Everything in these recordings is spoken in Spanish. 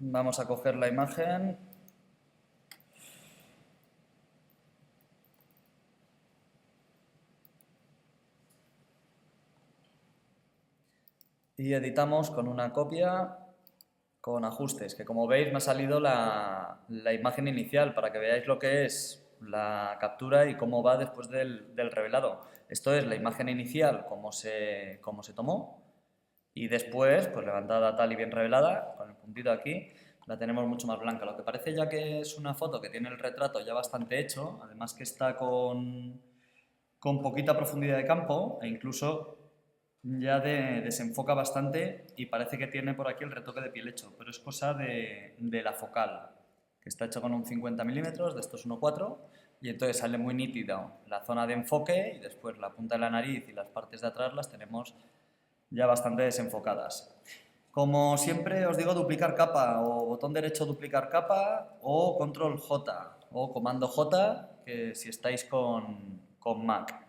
Vamos a coger la imagen. Y editamos con una copia con ajustes, que como veis me ha salido la imagen inicial para que veáis lo que es la captura y cómo va después del revelado. Esto es la imagen inicial, cómo se tomó, y después, pues levantada tal y bien revelada, con el puntito aquí, la tenemos mucho más blanca. Lo que parece ya que es una foto que tiene el retrato ya bastante hecho, además que está con poquita profundidad de campo e incluso ya desenfoca bastante y parece que tiene por aquí el retoque de piel hecho, pero es cosa de la focal, que está hecho con un 50 milímetros, de estos 1.4, y entonces sale muy nítido la zona de enfoque y después la punta de la nariz y las partes de atrás las tenemos ya bastante desenfocadas. Como siempre os digo, duplicar capa, o botón derecho duplicar capa, o control J, o comando J, que si estáis con Mac.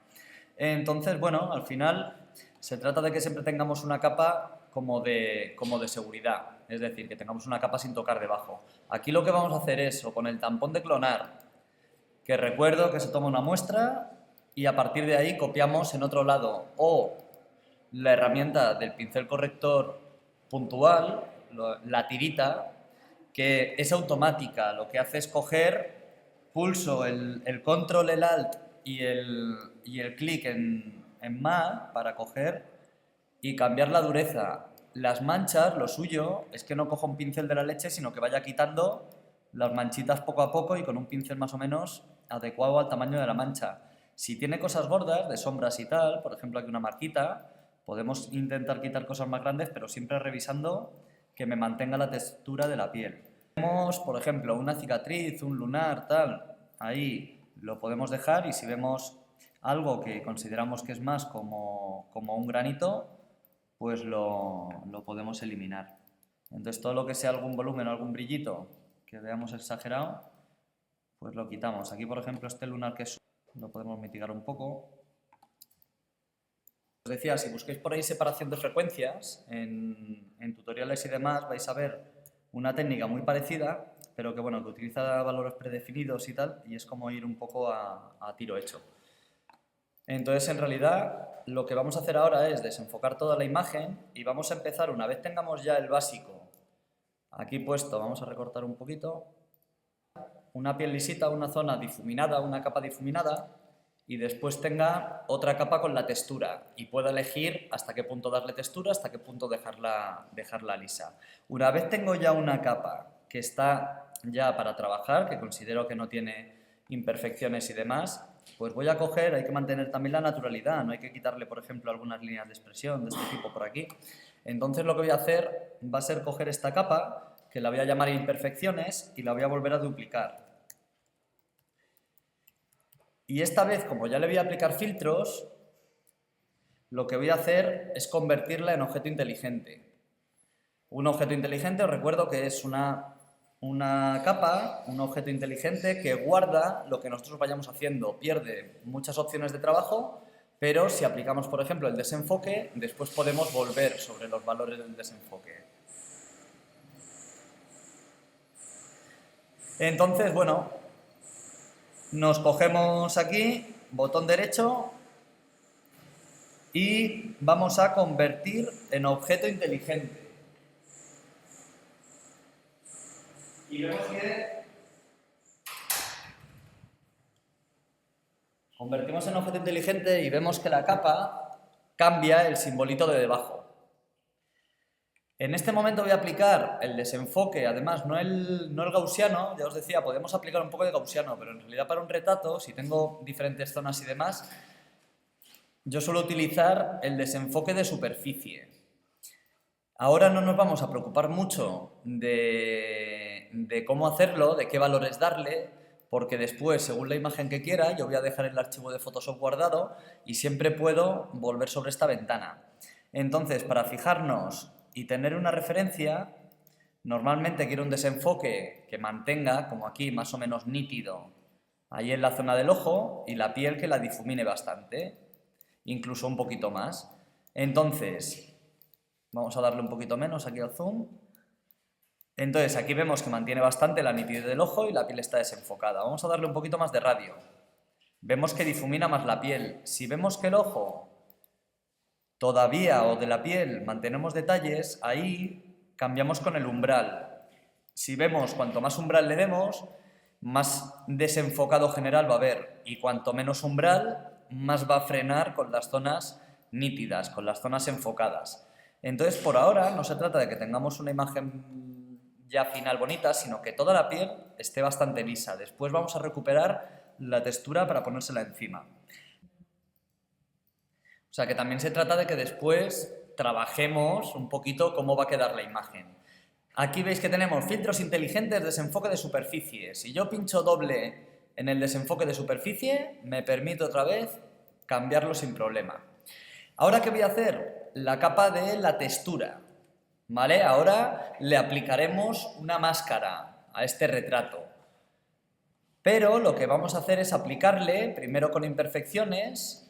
Entonces, bueno, al final se trata de que siempre tengamos una capa como de seguridad, es decir, que tengamos una capa sin tocar debajo. Aquí lo que vamos a hacer es, o con el tampón de clonar, que recuerdo que se toma una muestra y a partir de ahí copiamos en otro lado, o la herramienta del pincel corrector puntual, la tirita, que es automática, lo que hace es coger, pulso el control, el alt y el clic en Mac para coger y cambiar la dureza. Las manchas, lo suyo es que no coja un pincel de la leche, sino que vaya quitando las manchitas poco a poco y con un pincel más o menos adecuado al tamaño de la mancha. Si tiene cosas gordas, de sombras y tal, por ejemplo aquí una marquita, podemos intentar quitar cosas más grandes, pero siempre revisando que me mantenga la textura de la piel. Tenemos, por ejemplo, una cicatriz, un lunar, tal, ahí lo podemos dejar, y si vemos algo que consideramos que es más como un granito, pues lo podemos eliminar. Entonces todo lo que sea algún volumen o algún brillito que veamos exagerado, pues lo quitamos. Aquí, por ejemplo, este lunar que es, lo podemos mitigar un poco. Os decía, si busquéis por ahí separación de frecuencias, en tutoriales y demás vais a ver una técnica muy parecida, pero que, bueno, que utiliza valores predefinidos y tal, y es como ir un poco a tiro hecho. Entonces, en realidad, lo que vamos a hacer ahora es desenfocar toda la imagen y vamos a empezar, una vez tengamos ya el básico aquí puesto, vamos a recortar un poquito, una piel lisita, una zona difuminada, una capa difuminada, y después tenga otra capa con la textura y pueda elegir hasta qué punto darle textura, hasta qué punto dejarla lisa. Una vez tengo ya una capa que está ya para trabajar, que considero que no tiene imperfecciones y demás, pues voy a coger, hay que mantener también la naturalidad, no hay que quitarle, por ejemplo, algunas líneas de expresión de este tipo por aquí. Entonces lo que voy a hacer va a ser coger esta capa, que la voy a llamar imperfecciones, y la voy a volver a duplicar. Y esta vez, como ya le voy a aplicar filtros, lo que voy a hacer es convertirla en objeto inteligente. Un objeto inteligente, os recuerdo que es una capa, un objeto inteligente que guarda lo que nosotros vayamos haciendo. Pierde muchas opciones de trabajo, pero si aplicamos, por ejemplo, el desenfoque, después podemos volver sobre los valores del desenfoque. Entonces, bueno, nos cogemos aquí, botón derecho, y vamos a convertir en objeto inteligente. Y vemos que convertimos en objeto inteligente y vemos que la capa cambia el simbolito de debajo. En este momento voy a aplicar el desenfoque, además no el gaussiano, ya os decía, podemos aplicar un poco de gaussiano, pero en realidad para un retrato, si tengo diferentes zonas y demás, yo suelo utilizar el desenfoque de superficie. Ahora no nos vamos a preocupar mucho de cómo hacerlo, de qué valores darle, porque después, según la imagen que quiera, yo voy a dejar el archivo de Photoshop guardado y siempre puedo volver sobre esta ventana. Entonces, para fijarnos y tener una referencia, normalmente quiero un desenfoque que mantenga, como aquí, más o menos nítido, ahí en la zona del ojo, y la piel que la difumine bastante, incluso un poquito más. Entonces, vamos a darle un poquito menos aquí al zoom. Entonces aquí vemos que mantiene bastante la nitidez del ojo y la piel está desenfocada. Vamos a darle un poquito más de radio. Vemos que difumina más la piel. Si vemos que el ojo todavía o de la piel mantenemos detalles, ahí cambiamos con el umbral. Si vemos cuanto más umbral le demos, más desenfocado general va a haber, y cuanto menos umbral, más va a frenar con las zonas nítidas, con las zonas enfocadas. Entonces, por ahora, no se trata de que tengamos una imagen ya final bonita, sino que toda la piel esté bastante lisa. Después vamos a recuperar la textura para ponérsela encima. O sea que también se trata de que después trabajemos un poquito cómo va a quedar la imagen. Aquí veis que tenemos filtros inteligentes, desenfoque de superficie. Si yo pincho doble en el desenfoque de superficie, me permite otra vez cambiarlo sin problema. Ahora, ¿qué voy a hacer? La capa de la textura, ¿vale? Ahora le aplicaremos una máscara a este retrato. Pero lo que vamos a hacer es aplicarle, primero con imperfecciones,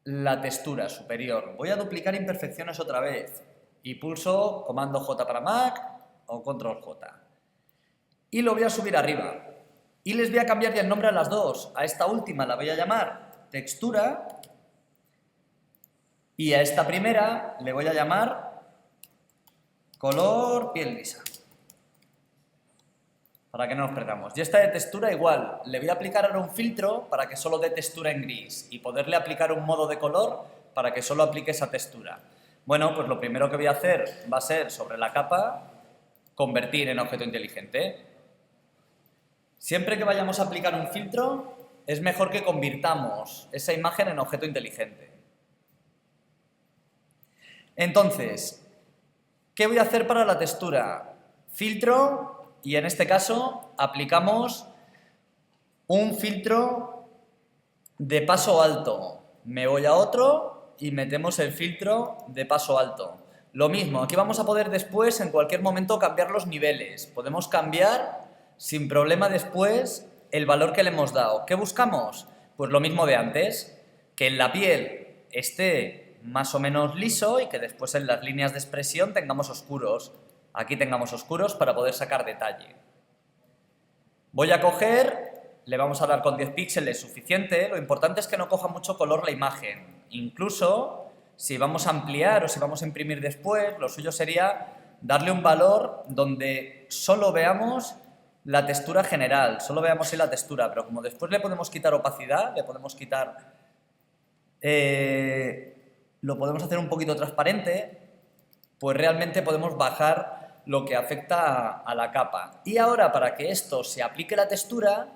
la textura superior. Voy a duplicar imperfecciones otra vez y pulso comando J para Mac o control J. Y lo voy a subir arriba. Y les voy a cambiar ya el nombre a las dos. A esta última la voy a llamar textura y a esta primera le voy a llamar color piel lisa. Para que no nos perdamos. Y esta de textura igual, le voy a aplicar ahora un filtro para que solo dé textura en gris y poderle aplicar un modo de color para que solo aplique esa textura. Bueno, pues lo primero que voy a hacer va a ser sobre la capa convertir en objeto inteligente. Siempre que vayamos a aplicar un filtro es mejor que convirtamos esa imagen en objeto inteligente. Entonces, ¿qué voy a hacer para la textura? Filtro. Y en este caso aplicamos un filtro de paso alto. Me voy a otro y metemos el filtro de paso alto. Lo mismo, aquí vamos a poder después en cualquier momento cambiar los niveles. Podemos cambiar sin problema después el valor que le hemos dado. ¿Qué buscamos? Pues lo mismo de antes, que en la piel esté más o menos liso y que después en las líneas de expresión tengamos oscuros. Aquí tengamos oscuros para poder sacar detalle. Voy a coger, le vamos a dar con 10 píxeles suficiente, lo importante es que no coja mucho color la imagen. Incluso si vamos a ampliar o si vamos a imprimir después, lo suyo sería darle un valor donde solo veamos la textura general, solo veamos la textura, pero como después le podemos quitar opacidad, le podemos quitar, lo podemos hacer un poquito transparente, pues realmente podemos bajar lo que afecta a la capa. Y ahora, para que esto se aplique la textura,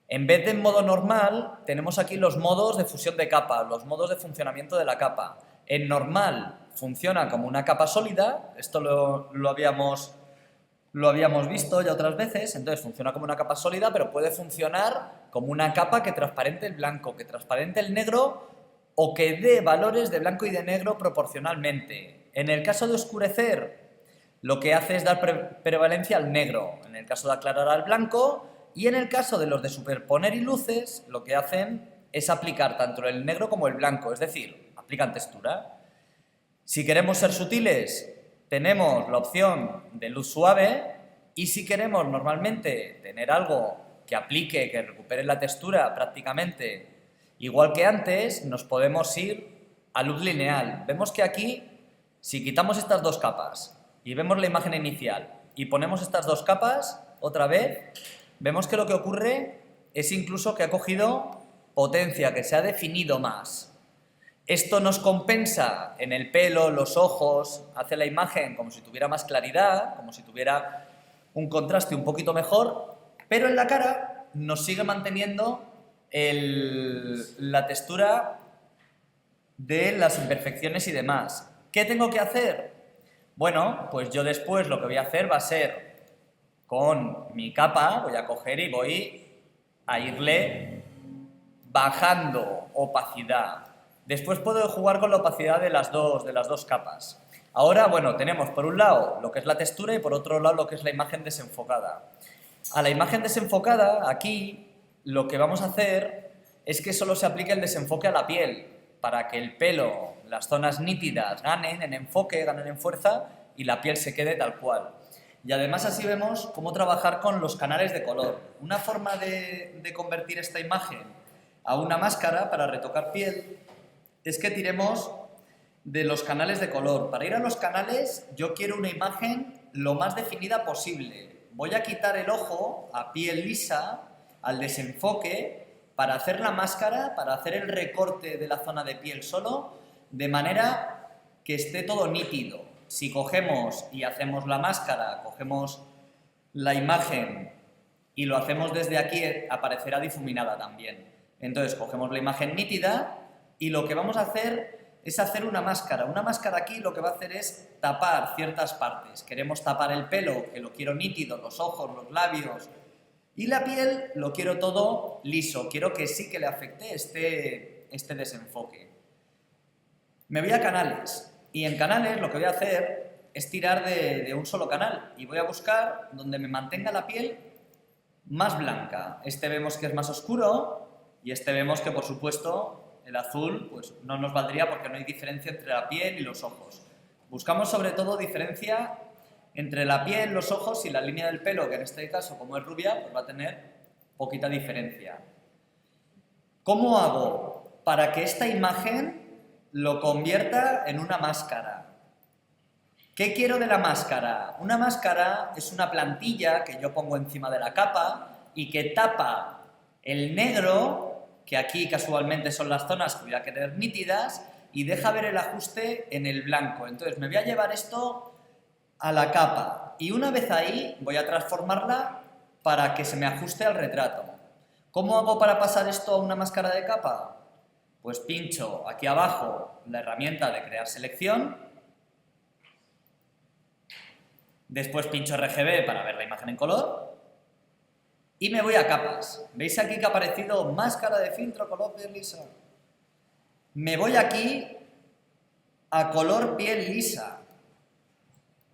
en vez de en modo normal, tenemos aquí los modos de fusión de capa, los modos de funcionamiento de la capa. En normal funciona como una capa sólida, esto lo habíamos visto ya otras veces, entonces funciona como una capa sólida, pero puede funcionar como una capa que transparente el blanco, que transparente el negro o que dé valores de blanco y de negro proporcionalmente. En el caso de oscurecer, lo que hace es dar prevalencia al negro, en el caso de aclarar al blanco, y en el caso de los de superponer y luces, lo que hacen es aplicar tanto el negro como el blanco, es decir, aplican textura. Si queremos ser sutiles, tenemos la opción de luz suave, y si queremos normalmente tener algo que aplique, que recupere la textura prácticamente igual que antes, nos podemos ir a luz lineal. Vemos que aquí, si quitamos estas dos capas y vemos la imagen inicial y ponemos estas dos capas otra vez, vemos que lo que ocurre es incluso que ha cogido potencia, que se ha definido más. Esto nos compensa en el pelo, los ojos, hace la imagen como si tuviera más claridad, como si tuviera un contraste un poquito mejor, pero en la cara nos sigue manteniendo la textura de las imperfecciones y demás. ¿Qué tengo que hacer? Bueno, pues yo después lo que voy a hacer va a ser, con mi capa, voy a coger y voy a irle bajando opacidad. Después puedo jugar con la opacidad de las dos capas. Ahora, bueno, tenemos por un lado lo que es la textura y por otro lado lo que es la imagen desenfocada. A la imagen desenfocada, aquí, lo que vamos a hacer es que solo se aplique el desenfoque a la piel, para que el pelo, las zonas nítidas ganen en enfoque, ganen en fuerza y la piel se quede tal cual. Y además así vemos cómo trabajar con los canales de color. Una forma de convertir esta imagen a una máscara para retocar piel es que tiremos de los canales de color. Para ir a los canales yo quiero una imagen lo más definida posible. Voy a quitar el ojo a piel lisa, al desenfoque, para hacer la máscara, para hacer el recorte de la zona de piel solo, de manera que esté todo nítido. Si cogemos y hacemos la máscara, cogemos la imagen y lo hacemos desde aquí, aparecerá difuminada también. Entonces cogemos la imagen nítida y lo que vamos a hacer es hacer una máscara. Una máscara aquí lo que va a hacer es tapar ciertas partes. Queremos tapar el pelo, que lo quiero nítido, los ojos, los labios, y la piel lo quiero todo liso. Quiero que sí que le afecte este desenfoque. Me voy a canales. Y en canales lo que voy a hacer es tirar de un solo canal y voy a buscar donde me mantenga la piel más blanca. Este vemos que es más oscuro y este vemos que, por supuesto, el azul pues no nos valdría porque no hay diferencia entre la piel y los ojos. Buscamos sobre todo diferencia entre la piel, los ojos y la línea del pelo, que en este caso, como es rubia, pues va a tener poquita diferencia. ¿Cómo hago para que esta imagen lo convierta en una máscara? ¿Qué quiero de la máscara? Una máscara es una plantilla que yo pongo encima de la capa y que tapa el negro, que aquí casualmente son las zonas que voy a querer nítidas, y deja ver el ajuste en el blanco. Entonces me voy a llevar esto a la capa y una vez ahí voy a transformarla para que se me ajuste al retrato. ¿Cómo hago para pasar esto a una máscara de capa? Pues pincho aquí abajo la herramienta de crear selección, después pincho RGB para ver la imagen en color y me voy a capas. ¿Veis aquí que ha aparecido máscara de filtro color piel lisa? Me voy aquí a color piel lisa,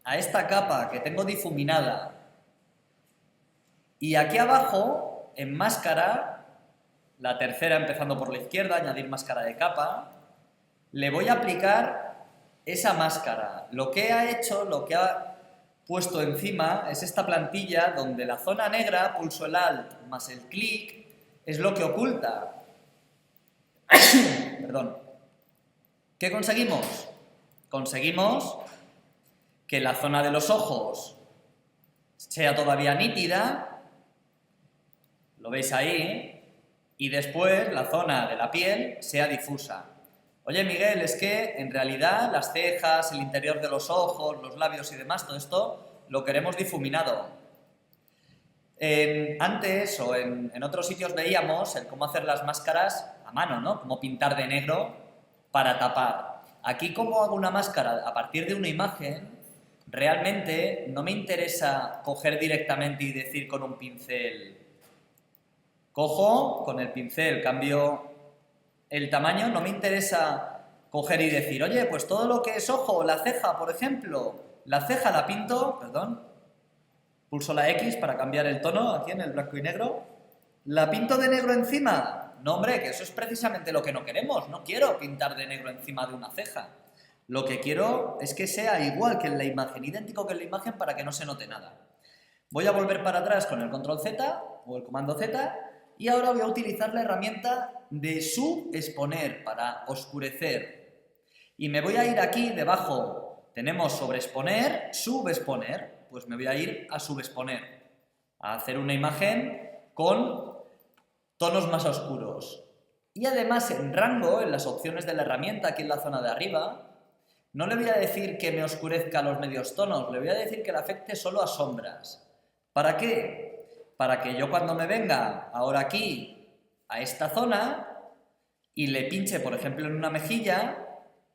a esta capa que tengo difuminada, y aquí abajo en máscara, la tercera empezando por la izquierda, añadir máscara de capa, le voy a aplicar esa máscara. Lo que ha hecho, lo que ha puesto encima es esta plantilla donde la zona negra, pulso el Alt más el clic, es lo que oculta. Perdón. ¿Qué conseguimos? Conseguimos que la zona de los ojos sea todavía nítida, lo veis ahí, y después la zona de la piel sea difusa. Oye, Miguel, es que en realidad las cejas, el interior de los ojos, los labios y demás, todo esto lo queremos difuminado. Antes o en otros sitios veíamos el cómo hacer las máscaras a mano, ¿no? Cómo pintar de negro para tapar. Aquí, ¿cómo hago una máscara a partir de una imagen? Realmente no me interesa coger directamente y decir con un pincel. Cojo con el pincel, cambio el tamaño, no me interesa coger y decir, oye, pues todo lo que es ojo, la ceja, por ejemplo, la ceja la pinto, perdón, pulso la X para cambiar el tono aquí en el blanco y negro, ¿la pinto de negro encima? No, hombre, que eso es precisamente lo que no queremos, no quiero pintar de negro encima de una ceja. Lo que quiero es que sea igual que en la imagen, idéntico que en la imagen para que no se note nada. Voy a volver para atrás con el control Z o el comando Z y ahora voy a utilizar la herramienta de subexponer para oscurecer. Y me voy a ir aquí debajo, tenemos sobreexponer, subexponer, pues me voy a ir a subexponer, a hacer una imagen con tonos más oscuros. Y además en rango, en las opciones de la herramienta, aquí en la zona de arriba, no le voy a decir que me oscurezca los medios tonos, le voy a decir que le afecte solo a sombras. ¿Para qué? Para que yo cuando me venga ahora aquí a esta zona y le pinche, por ejemplo, en una mejilla,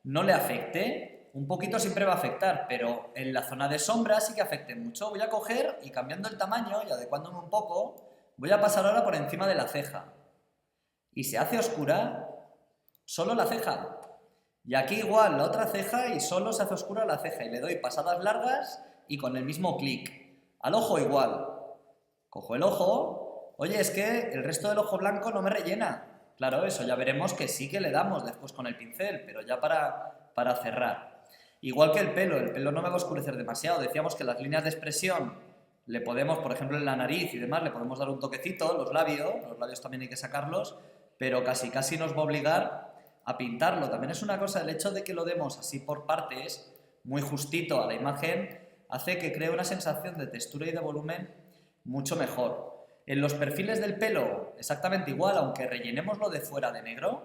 no le afecte. Un poquito siempre va a afectar, pero en la zona de sombra sí que afecte mucho. Voy a coger y cambiando el tamaño y adecuándome un poco, voy a pasar ahora por encima de la ceja. Y se hace oscura solo la ceja. Y aquí igual la otra ceja y solo se hace oscura la ceja. Y le doy pasadas largas y con el mismo clic. Al ojo igual. Cojo el ojo. Oye, es que el resto del ojo blanco no me rellena. Claro, eso ya veremos que sí que le damos después con el pincel, pero ya para cerrar. Igual que el pelo no me va a oscurecer demasiado. Decíamos que las líneas de expresión le podemos, por ejemplo en la nariz y demás, le podemos dar un toquecito, los labios también hay que sacarlos, pero casi nos va a obligar a pintarlo. También es una cosa, el hecho de que lo demos así por partes, muy justito a la imagen, hace que cree una sensación de textura y de volumen mucho mejor. En los perfiles del pelo, exactamente igual, aunque rellenemos lo de fuera de negro,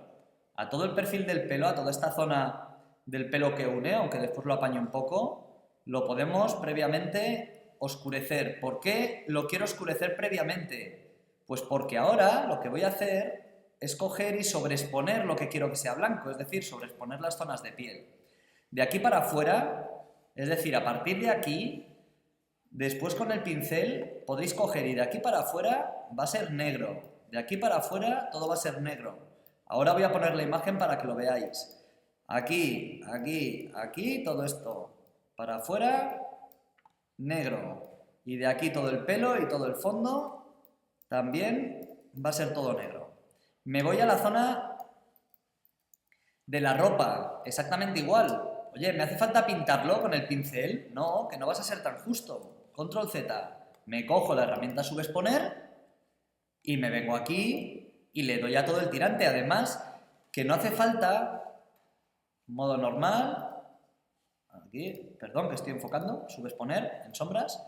a todo el perfil del pelo, a toda esta zona del pelo que une, aunque después lo apañe un poco, lo podemos previamente oscurecer. ¿Por qué lo quiero oscurecer previamente? Pues porque ahora lo que voy a hacer es coger y sobreexponer lo que quiero que sea blanco, es decir, sobreexponer las zonas de piel. De aquí para afuera, es decir, a partir de aquí, después con el pincel podéis coger y de aquí para afuera va a ser negro, de aquí para afuera todo va a ser negro. Ahora voy a poner la imagen para que lo veáis. Aquí, aquí, aquí, todo esto para afuera, negro. Y de aquí todo el pelo y todo el fondo también va a ser todo negro. Me voy a la zona de la ropa, exactamente igual. Oye, ¿me hace falta pintarlo con el pincel? No, que no vas a ser tan justo. Control Z. Me cojo la herramienta subexponer y me vengo aquí y le doy a todo el tirante. Además, que no hace falta, modo normal, aquí, perdón, que estoy enfocando, subexponer en sombras.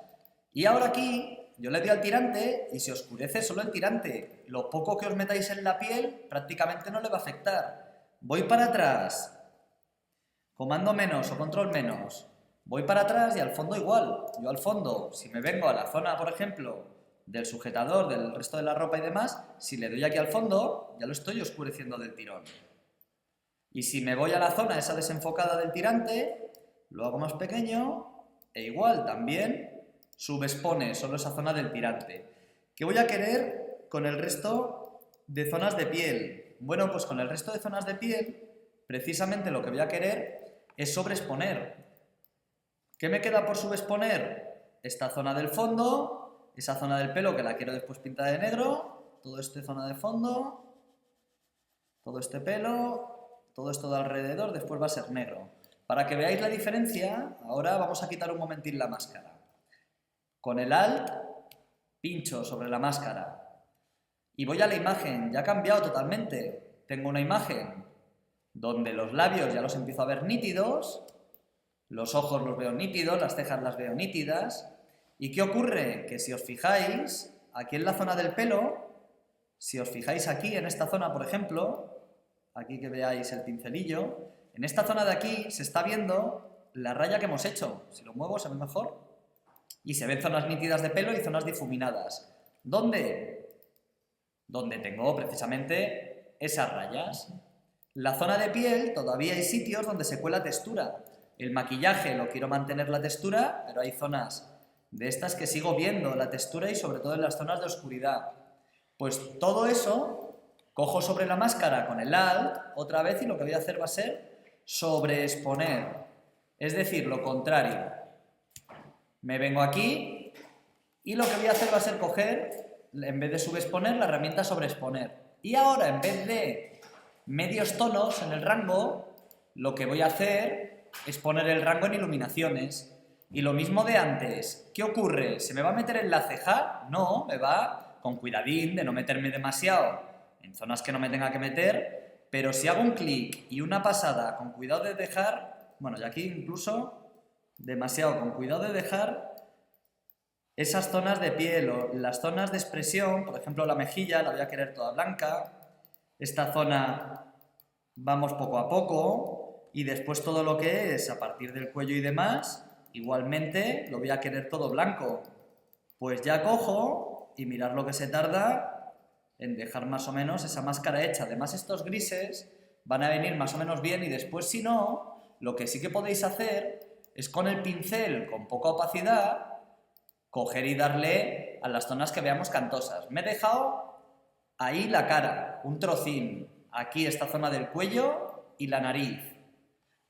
Y ahora aquí yo le doy al tirante y se oscurece solo el tirante. Lo poco que os metáis en la piel prácticamente no le va a afectar. Voy para atrás. Comando menos o control menos. Voy para atrás y al fondo igual. Yo al fondo, si me vengo a la zona, por ejemplo, del sujetador, del resto de la ropa y demás, si le doy aquí al fondo, ya lo estoy oscureciendo del tirón. Y si me voy a la zona esa desenfocada del tirante, lo hago más pequeño e igual también subexpone solo esa zona del tirante. ¿Qué voy a querer con el resto de zonas de piel? Bueno, pues con el resto de zonas de piel, precisamente lo que voy a querer es sobreexponer. ¿Qué me queda por subexponer? Esta zona del fondo, esa zona del pelo que la quiero después pintada de negro, toda esta zona de fondo, todo este pelo, todo esto de alrededor, después va a ser negro. Para que veáis la diferencia, ahora vamos a quitar un momentín la máscara. Con el Alt, pincho sobre la máscara y voy a la imagen. Ya ha cambiado totalmente. Tengo una imagen donde los labios ya los empiezo a ver nítidos, los ojos los veo nítidos, las cejas las veo nítidas. ¿Y qué ocurre? Que si os fijáis, aquí en la zona del pelo, si os fijáis aquí, en esta zona, por ejemplo, aquí que veáis el pincelillo, en esta zona de aquí se está viendo la raya que hemos hecho. Si lo muevo se ve mejor. Y se ven zonas nítidas de pelo y zonas difuminadas. ¿Dónde? Donde tengo precisamente esas rayas. La zona de piel todavía hay sitios donde se cuela textura. El maquillaje lo quiero mantener la textura, pero hay zonas de estas que sigo viendo la textura y sobre todo en las zonas de oscuridad. Pues todo eso cojo sobre la máscara con el Alt otra vez y lo que voy a hacer va a ser sobreexponer. Es decir, lo contrario. Me vengo aquí y lo que voy a hacer va a ser coger, en vez de subexponer, la herramienta sobreexponer. Y ahora, en vez de medios tonos en el rango, lo que voy a hacer es poner el rango en iluminaciones. Y lo mismo de antes. ¿Qué ocurre? ¿Se me va a meter en la ceja? No, me va con cuidadín de no meterme demasiado en zonas que no me tenga que meter, pero si hago un clic y una pasada con cuidado de dejar, bueno, y aquí incluso demasiado con cuidado de dejar esas zonas de piel o las zonas de expresión, por ejemplo la mejilla la voy a querer toda blanca, esta zona vamos poco a poco y después todo lo que es a partir del cuello y demás, igualmente lo voy a querer todo blanco. Pues ya cojo y mirad lo que se tarda en dejar más o menos esa máscara hecha. Además estos grises van a venir más o menos bien y después si no, lo que sí que podéis hacer es con el pincel con poca opacidad coger y darle a las zonas que veamos cantosas. Me he dejado ahí la cara, un trocín, aquí esta zona del cuello y la nariz.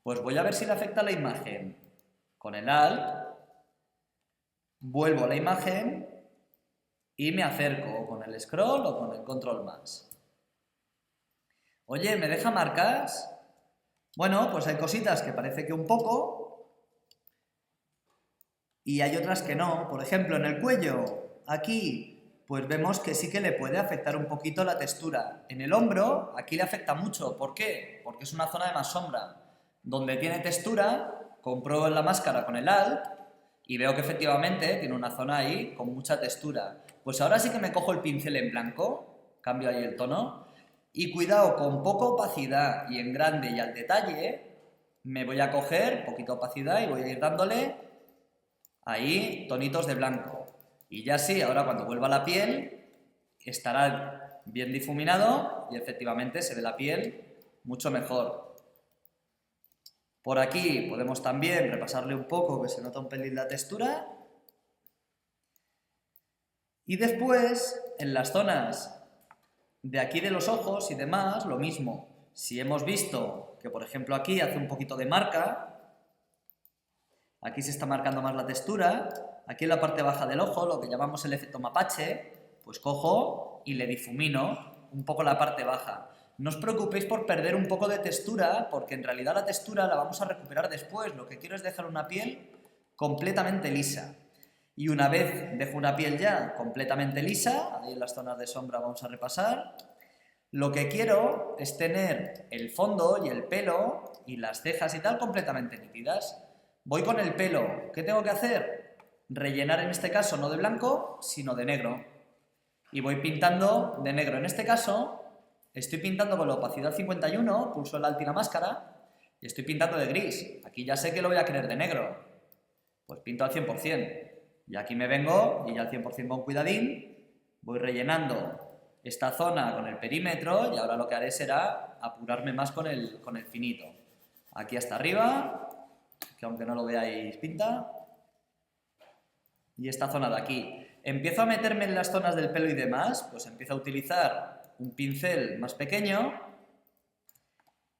Pues voy a ver si le afecta la imagen. Con el Alt, vuelvo a la imagen y me acerco con el scroll o con el control más. Oye, ¿me deja marcas? Bueno, pues hay cositas que parece que un poco, y hay otras que no. Por ejemplo, en el cuello, aquí, pues vemos que sí que le puede afectar un poquito la textura. En el hombro, aquí le afecta mucho. ¿Por qué? Porque es una zona de más sombra. Donde tiene textura, compruebo la máscara con el Alt y veo que efectivamente tiene una zona ahí con mucha textura. Pues ahora sí que me cojo el pincel en blanco, cambio ahí el tono, y cuidado, con poca opacidad y en grande y al detalle, me voy a coger poquita opacidad y voy a ir dándole ahí tonitos de blanco. Y ya sí, ahora cuando vuelva a la piel, estará bien difuminado y efectivamente se ve la piel mucho mejor. Por aquí podemos también repasarle un poco, que se nota un pelín la textura. Y después, en las zonas de aquí de los ojos y demás, lo mismo. Si hemos visto que, por ejemplo, aquí hace un poquito de marca, aquí se está marcando más la textura, aquí en la parte baja del ojo, lo que llamamos el efecto mapache, pues cojo y le difumino un poco la parte baja. No os preocupéis por perder un poco de textura, porque en realidad la textura la vamos a recuperar después. Lo que quiero es dejar una piel completamente lisa. Y una vez dejo una piel ya completamente lisa, ahí en las zonas de sombra vamos a repasar, lo que quiero es tener el fondo y el pelo y las cejas y tal completamente nítidas. Voy con el pelo. ¿Qué tengo que hacer? Rellenar en este caso no de blanco, sino de negro. Y voy pintando de negro. En este caso, estoy pintando con la opacidad 51, pulso el Alt y la máscara, y estoy pintando de gris. Aquí ya sé que lo voy a querer de negro. Pues pinto al 100%. Y aquí me vengo y ya al 100% con cuidadín, voy rellenando esta zona con el perímetro y ahora lo que haré será apurarme más con el finito. Aquí hasta arriba, que aunque no lo veáis pinta, y esta zona de aquí. Empiezo a meterme en las zonas del pelo y demás, pues empiezo a utilizar un pincel más pequeño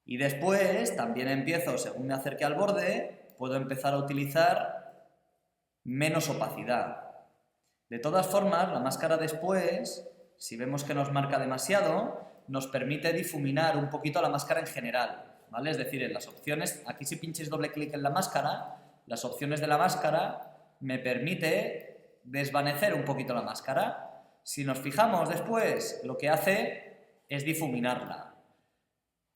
y después también empiezo, según me acerque al borde, puedo empezar a utilizar menos opacidad. De todas formas, la máscara después, si vemos que nos marca demasiado, nos permite difuminar un poquito la máscara en general, ¿vale? Es decir, en las opciones, aquí si pincháis doble clic en la máscara, las opciones de la máscara me permite desvanecer un poquito la máscara. Si nos fijamos después, lo que hace es difuminarla.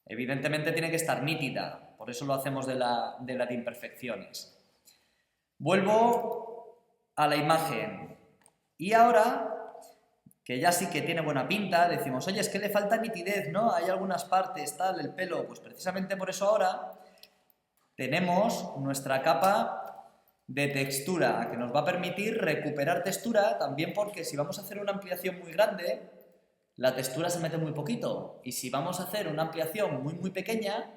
Evidentemente tiene que estar nítida, por eso lo hacemos de la de imperfecciones. Vuelvo a la imagen. Y ahora, que ya sí que tiene buena pinta, decimos, oye, es que le falta nitidez, ¿no? Hay algunas partes, tal, el pelo. Pues precisamente por eso ahora tenemos nuestra capa de textura, que nos va a permitir recuperar textura, también porque si vamos a hacer una ampliación muy grande, la textura se mete muy poquito. Y si vamos a hacer una ampliación muy, muy pequeña,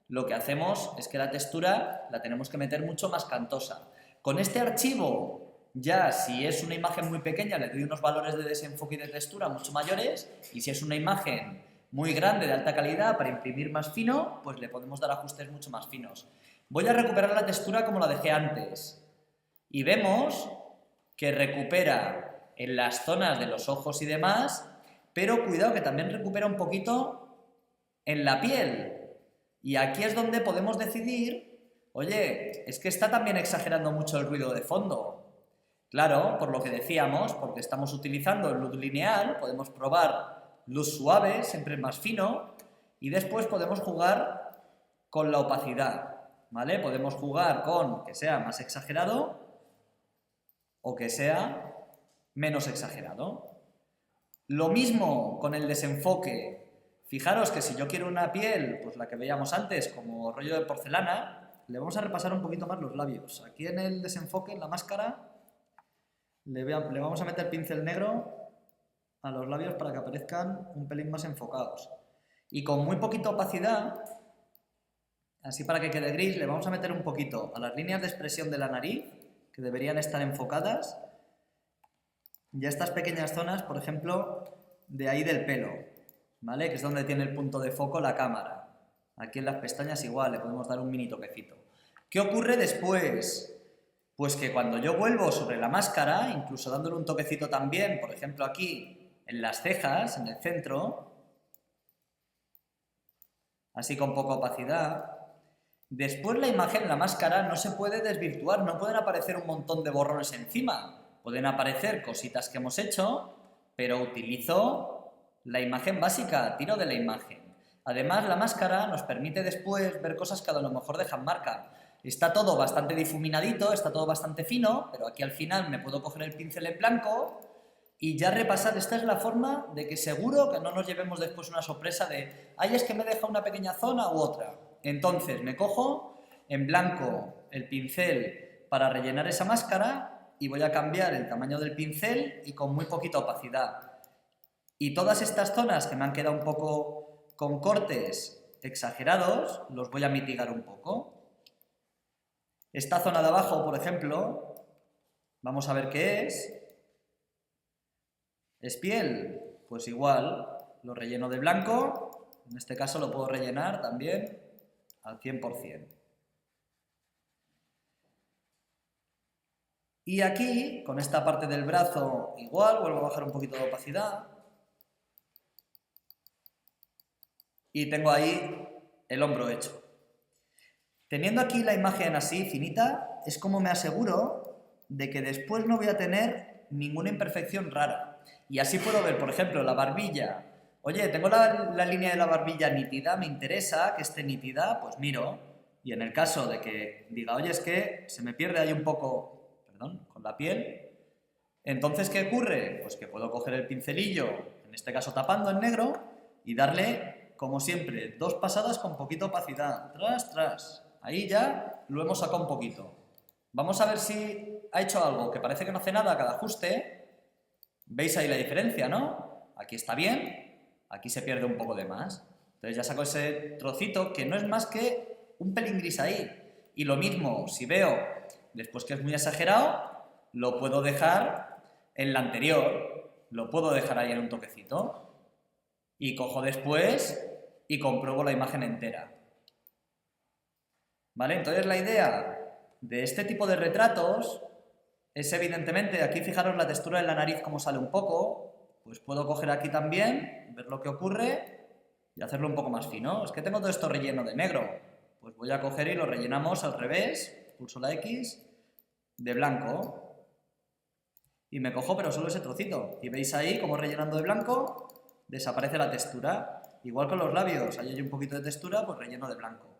lo que hacemos es que la textura la tenemos que meter mucho más cantosa. Con este archivo, ya si es una imagen muy pequeña, le doy unos valores de desenfoque y de textura mucho mayores, y si es una imagen muy grande, de alta calidad, para imprimir más fino, pues le podemos dar ajustes mucho más finos. Voy a recuperar la textura como la dejé antes, y vemos que recupera en las zonas de los ojos y demás, pero cuidado que también recupera un poquito en la piel. Y aquí es donde podemos decidir, oye, es que está también exagerando mucho el ruido de fondo. Claro, por lo que decíamos, porque estamos utilizando el luz lineal, podemos probar luz suave, siempre más fino, y después podemos jugar con la opacidad, ¿vale? Podemos jugar con que sea más exagerado o que sea menos exagerado. Lo mismo con el desenfoque. Fijaros que si yo quiero una piel, pues la que veíamos antes, como rollo de porcelana, le vamos a repasar un poquito más los labios. Aquí en el desenfoque, en la máscara, le vamos a meter pincel negro a los labios para que aparezcan un pelín más enfocados. Y con muy poquita opacidad, así para que quede gris, le vamos a meter un poquito a las líneas de expresión de la nariz, que deberían estar enfocadas, y a estas pequeñas zonas, por ejemplo, de ahí del pelo, ¿vale? Que es donde tiene el punto de foco la cámara. Aquí en las pestañas igual, le podemos dar un mini toquecito. ¿Qué ocurre después? Pues que cuando yo vuelvo sobre la máscara, incluso dándole un toquecito también, por ejemplo aquí, en las cejas, en el centro, así con poca opacidad, Después la imagen, la máscara, no se puede desvirtuar, no pueden aparecer un montón de borrones encima. Pueden aparecer cositas que hemos hecho, pero utilizo la imagen básica, tiro de la imagen. Además, la máscara nos permite después ver cosas que a lo mejor dejan marca. Está todo bastante difuminadito, está todo bastante fino, pero aquí al final me puedo coger el pincel en blanco y ya repasar. Esta es la forma de que seguro que no nos llevemos después una sorpresa de ¡ay, es que me deja una pequeña zona u otra! Entonces me cojo en blanco el pincel para rellenar esa máscara y voy a cambiar el tamaño del pincel y con muy poquita opacidad. Y todas estas zonas que me han quedado un poco con cortes exagerados, los voy a mitigar un poco. Esta zona de abajo, por ejemplo, vamos a ver qué es. ¿Es piel? Pues igual, lo relleno de blanco. En este caso lo puedo rellenar también al 100%. Y aquí, con esta parte del brazo, igual, vuelvo a bajar un poquito de opacidad. Y tengo ahí el hombro hecho. Teniendo aquí la imagen así, finita, es como me aseguro de que después no voy a tener ninguna imperfección rara. Y así puedo ver, por ejemplo, la barbilla. Oye, tengo la línea de la barbilla nítida, me interesa que esté nítida, pues miro. Y en el caso de que diga, oye, es que se me pierde ahí un poco, perdón, con la piel, entonces, ¿qué ocurre? Pues que puedo coger el pincelillo, en este caso tapando en negro, y darle, como siempre, 2 pasadas con poquita opacidad. Tras, tras. Ahí ya lo hemos sacado un poquito. Vamos a ver si ha hecho algo que parece que no hace nada a cada ajuste. ¿Veis ahí la diferencia, no? Aquí está bien, aquí se pierde un poco de más. Entonces ya saco ese trocito que no es más que un pelín gris ahí. Y lo mismo, si veo después que es muy exagerado, lo puedo dejar en la anterior. Lo puedo dejar ahí en un toquecito. Y cojo después y compruebo la imagen entera. ¿Vale? Entonces la idea de este tipo de retratos es evidentemente, aquí fijaros la textura de la nariz como sale un poco, pues puedo coger aquí también, ver lo que ocurre y hacerlo un poco más fino. Es que tengo todo esto relleno de negro, pues voy a coger y lo rellenamos al revés, pulso la X, de blanco. Y me cojo pero solo ese trocito. Y veis ahí como rellenando de blanco desaparece la textura. Igual con los labios, ahí hay un poquito de textura, pues relleno de blanco.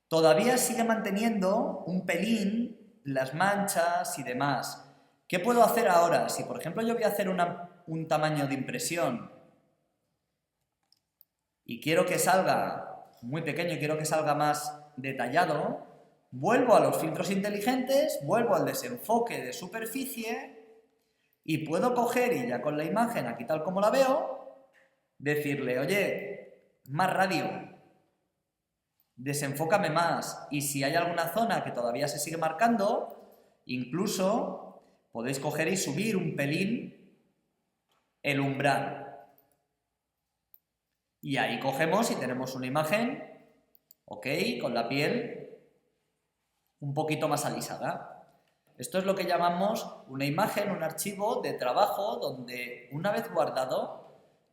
Todavía sigue manteniendo un pelín las manchas y demás. ¿Qué puedo hacer ahora? Si por ejemplo yo voy a hacer un tamaño de impresión y quiero que salga muy pequeño y quiero que salga más detallado, vuelvo a los filtros inteligentes, vuelvo al desenfoque de superficie y puedo coger y ya con la imagen, aquí tal como la veo, decirle, oye, más radio, desenfócame más, y si hay alguna zona que todavía se sigue marcando, incluso podéis coger y subir un pelín el umbral. Y ahí cogemos y tenemos una imagen, ok, con la piel un poquito más alisada. Esto es lo que llamamos una imagen, un archivo de trabajo donde una vez guardado,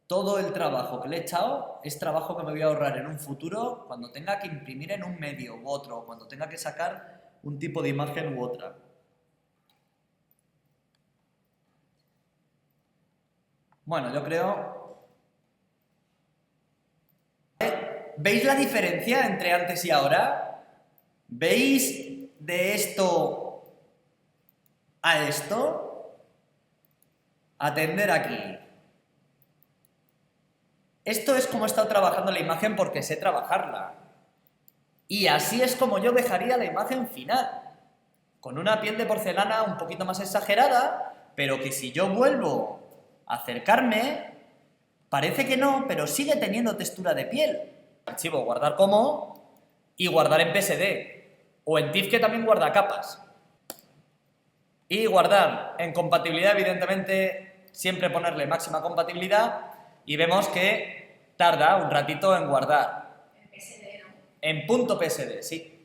todo el trabajo que le he echado es trabajo que me voy a ahorrar en un futuro cuando tenga que imprimir en un medio u otro, cuando tenga que sacar un tipo de imagen u otra. Bueno, yo creo... ¿Veis la diferencia entre antes y ahora? ¿Veis de esto a esto? Atender aquí. Esto es como he estado trabajando la imagen porque sé trabajarla. Y así es como yo dejaría la imagen final. Con una piel de porcelana un poquito más exagerada, pero que si yo vuelvo a acercarme, parece que no, pero sigue teniendo textura de piel. Archivo, guardar como y guardar en PSD. O en TIFF que también guarda capas. Y guardar en compatibilidad, evidentemente, siempre ponerle máxima compatibilidad y vemos que tarda un ratito en guardar. En PSD, ¿no? En punto PSD, sí.